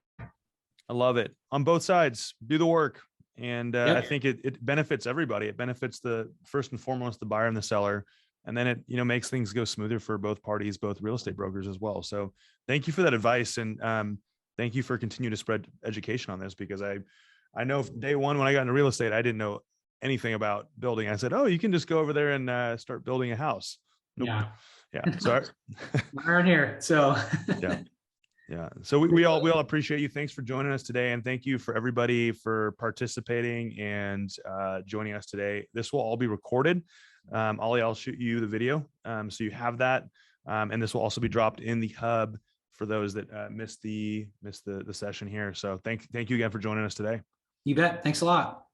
I love it. On both sides, do the work. And Yep. I think it benefits everybody. It benefits first and foremost, the buyer and the seller. And then it, makes things go smoother for both parties, both real estate brokers as well. So thank you for that advice. And thank you for continuing to spread education on this, because I know day one, when I got into real estate, I didn't know anything about building. I said, oh, you can just go over there and start building a house. Nope. Yeah. So we're here. So yeah. So we all appreciate you. Thanks for joining us today. And thank you for everybody for participating and joining us today. This will all be recorded. Ollie, I'll shoot you the video. So you have that. And this will also be dropped in the hub for those that missed the session here. So thank you again for joining us today. You bet. Thanks a lot.